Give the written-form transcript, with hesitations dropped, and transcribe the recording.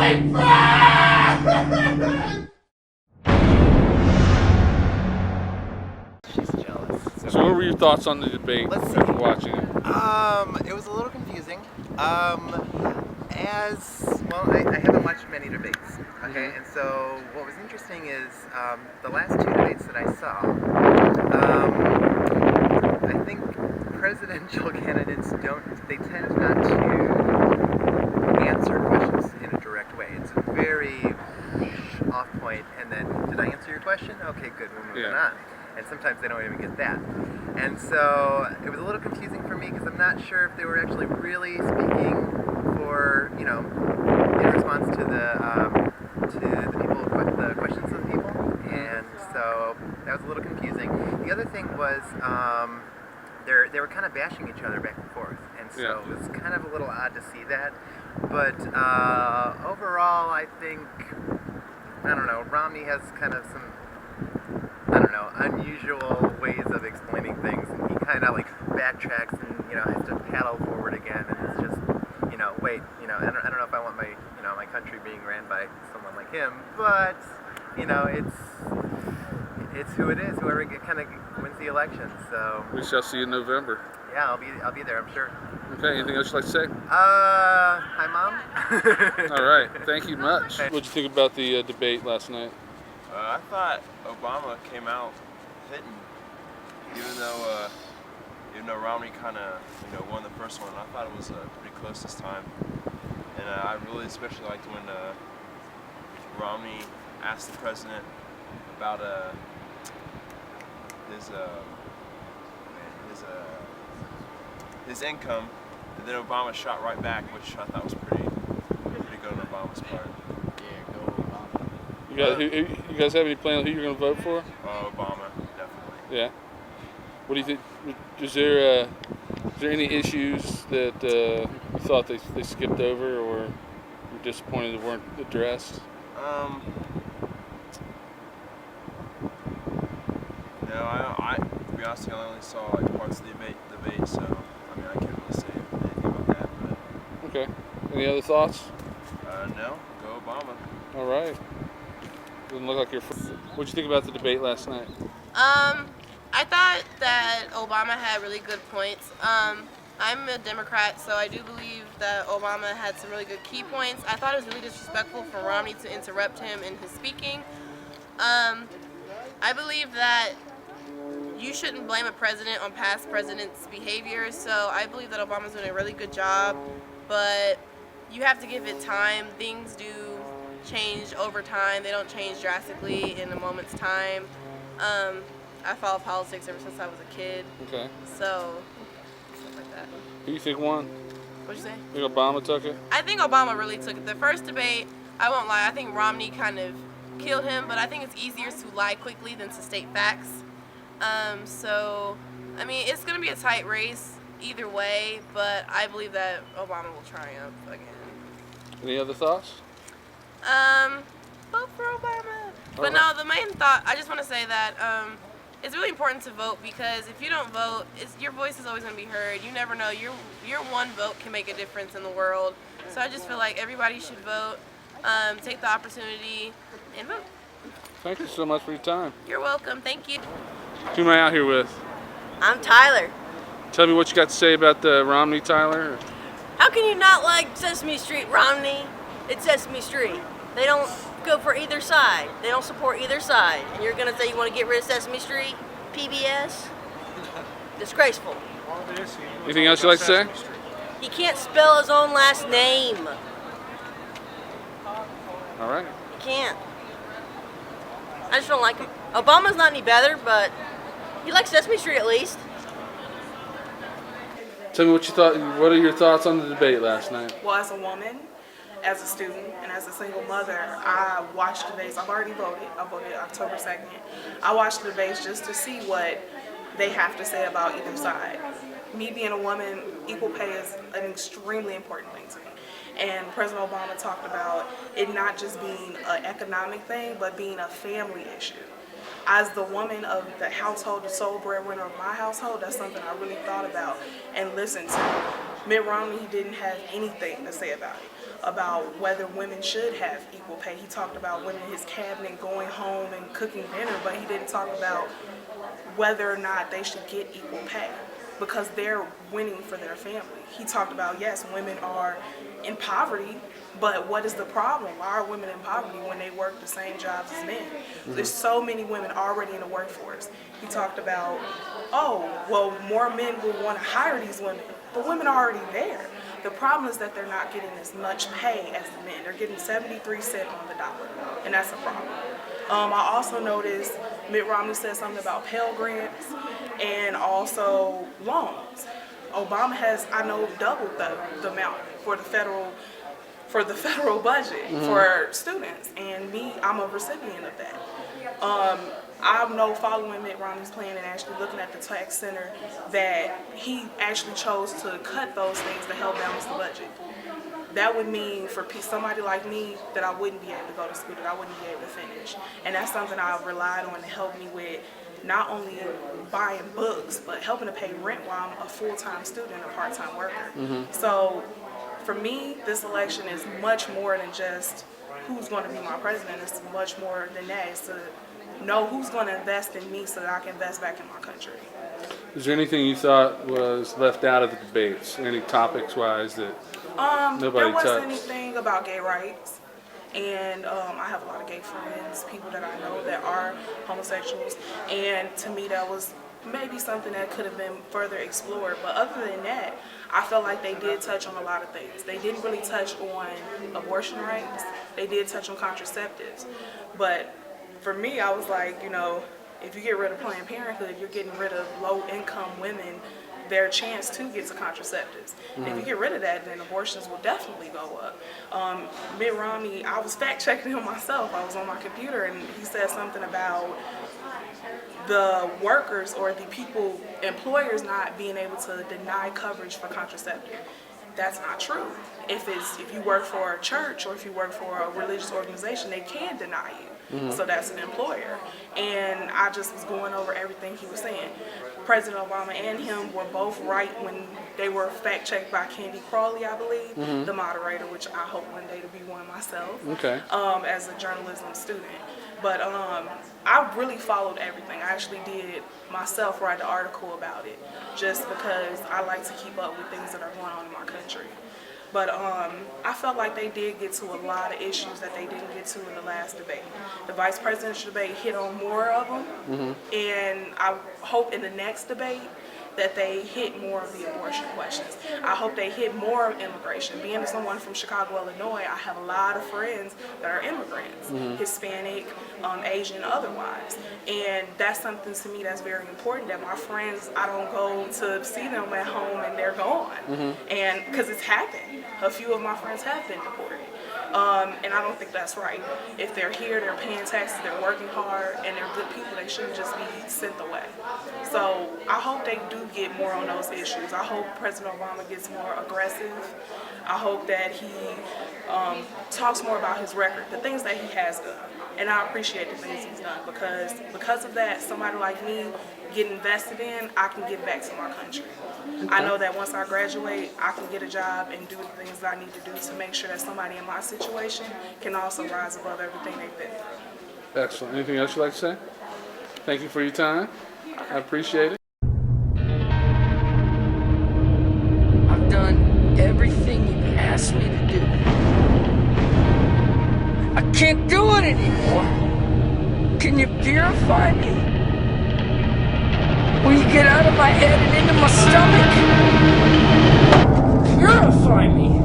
She's jealous. So what were your thoughts on the debate after watching it? It was a little confusing. I haven't watched many debates. Okay, and so what was interesting is the last two debates that I saw. I think presidential candidates tend not to answer questions in a direct way. It's a very off point, and then, did I answer your question? Okay, good, we're moving on. And sometimes they don't even get that. And so it was a little confusing for me because I'm not sure if they were actually really speaking for, in response to the people, the questions of the people. And so that was a little confusing. The other thing was they were kind of bashing each other back and forth. And so it was kind of a little odd to see that. But overall, I think, I don't know, Romney has kind of some, unusual ways of explaining things, and he kind of like backtracks and has to paddle forward again, and it's just wait, I don't know if I want my my country being ran by someone like him, but it's who it is, whoever kind of wins the election. So we shall see in November. Yeah, I'll be there, I'm sure. Okay, anything else you'd like to say? Hi, Mom. All right, thank you much. What did you think about the debate last night? I thought Obama came out hitting, even though Romney kind of won the first one. I thought it was pretty close this time, and I really especially liked when Romney asked the president about his income, and then Obama shot right back, which I thought was pretty good on Obama's part. You guys have any plan on who you're going to vote for? Obama, definitely. Yeah. What do you think? Is there any issues that you thought they skipped over, or you're disappointed that weren't addressed? No, I to be honest, I only saw parts of the debate, so I can't really say anything about that. But okay. Any other thoughts? No. Go Obama. All right. Doesn't look like you're. What'd you think about the debate last night? I thought that Obama had really good points. I'm a Democrat, so I do believe that Obama had some really good key points. I thought it was really disrespectful for Romney to interrupt him in his speaking. I believe that you shouldn't blame a president on past presidents' behavior, so I believe that Obama's doing a really good job, but you have to give it time. Things do change over time. They don't change drastically in a moment's time. I follow politics ever since I was a kid. Okay. So, stuff like that. Who do you think won? What'd you say? Think Obama took it? I think Obama really took it. The first debate, I won't lie, I think Romney kind of killed him, but I think it's easier to lie quickly than to state facts. It's going to be a tight race either way, but I believe that Obama will triumph again. Any other thoughts? Vote for Obama. But no, the main thought, I just want to say that it's really important to vote, because if you don't vote, your voice is always going to be heard. You never know. Your one vote can make a difference in the world. So I just feel like everybody should vote, take the opportunity, and vote. Thank you so much for your time. You're welcome. Thank you. Who am I out here with? I'm Tyler. Tell me what you got to say about the Romney, Tyler. How can you not like Sesame Street, Romney? It's Sesame Street. They don't go for either side. They don't support either side. And you're going to say you want to get rid of Sesame Street? PBS? Disgraceful. Anything else you'd like to say? He can't spell his own last name. All right. He can't. I just don't like him. Obama's not any better, but he likes Sesame Street at least. Tell me what you thought. What are your thoughts on the debate last night? Well, as a woman, as a student, and as a single mother, I watched debates. I've already voted. I voted October 2nd. I watched the debates just to see what they have to say about either side. Me being a woman, equal pay is an extremely important thing to me. And President Obama talked about it not just being an economic thing, but being a family issue. As the woman of the household, the sole breadwinner of my household, that's something I really thought about and listened to. Mitt Romney didn't have anything to say about it, about whether women should have equal pay. He talked about women in his cabinet going home and cooking dinner, but he didn't talk about whether or not they should get equal pay because they're winning for their family. He talked about, yes, women are in poverty, but what is the problem? Why are women in poverty when they work the same jobs as men? There's so many women already in the workforce. He talked about, oh, well, more men will want to hire these women, but women are already there. The problem is that they're not getting as much pay as the men. They're getting 73 cents on the dollar, and that's a problem. I also noticed Mitt Romney said something about Pell Grants and also loans. Obama has, I know, doubled the amount for the federal budget for students, and I'm a recipient of that. I know following Mitt Romney's plan and actually looking at the tax center that he actually chose to cut those things to help balance the budget. That would mean for somebody like me that I wouldn't be able to go to school, that I wouldn't be able to finish. And that's something I've relied on to help me with not only buying books, but helping to pay rent while I'm a full-time student, a part-time worker. So for me, this election is much more than just who's going to be my president. It's much more than that. It's to know who's going to invest in me so that I can invest back in my country. Is there anything you thought was left out of the debates? Any topics-wise that nobody touched? There wasn't anything about gay rights. And I have a lot of gay friends, people that I know that are homosexuals. And to me, that was maybe something that could have been further explored. But other than that, I felt like they did touch on a lot of things. They didn't really touch on abortion rights. They did touch on contraceptives. But for me, I was like, you know, if you get rid of Planned Parenthood, you're getting rid of low-income women, their chance to get to contraceptives. And if you get rid of that, then abortions will definitely go up. Mitt Romney, I was fact-checking him myself. I was on my computer, and he said something about the workers or the people, employers not being able to deny coverage for contraceptive. That's not true. If you work for a church or if you work for a religious organization, they can deny you. So that's an employer. And I just was going over everything he was saying. President Obama and him were both right when they were fact-checked by Candy Crawley, I believe, the moderator, which I hope one day to be one myself, as a journalism student. But I really followed everything. I actually did myself write an article about it, just because I like to keep up with things that are going on in my country. But I felt like they did get to a lot of issues that they didn't get to in the last debate. The vice presidential debate hit on more of them, and I hope in the next debate that they hit more of the abortion questions. I hope they hit more of immigration. Being someone from Chicago, Illinois, I have a lot of friends that are immigrants, Hispanic, Asian, otherwise. And that's something to me that's very important, that my friends, I don't go to see them at home and they're gone. And because it's happened. A few of my friends have been deported. And I don't think that's right. If they're here, they're paying taxes, they're working hard, and they're good people, they shouldn't just be sent away. So I hope they do get more on those issues. I hope President Obama gets more aggressive. I hope that he talks more about his record, the things that he has done. And I appreciate the things he's done because of that, somebody like me get invested in, I can give back to my country. I know that once I graduate, I can get a job and do the things that I need to do to make sure that somebody in my situation can also rise above everything they've been through. Excellent. Anything else you'd like to say? Thank you for your time. I appreciate it. I've done everything you asked me to do. I can't do it anymore. Can you purify me? Will you get out of my head and into my stomach? Purify me.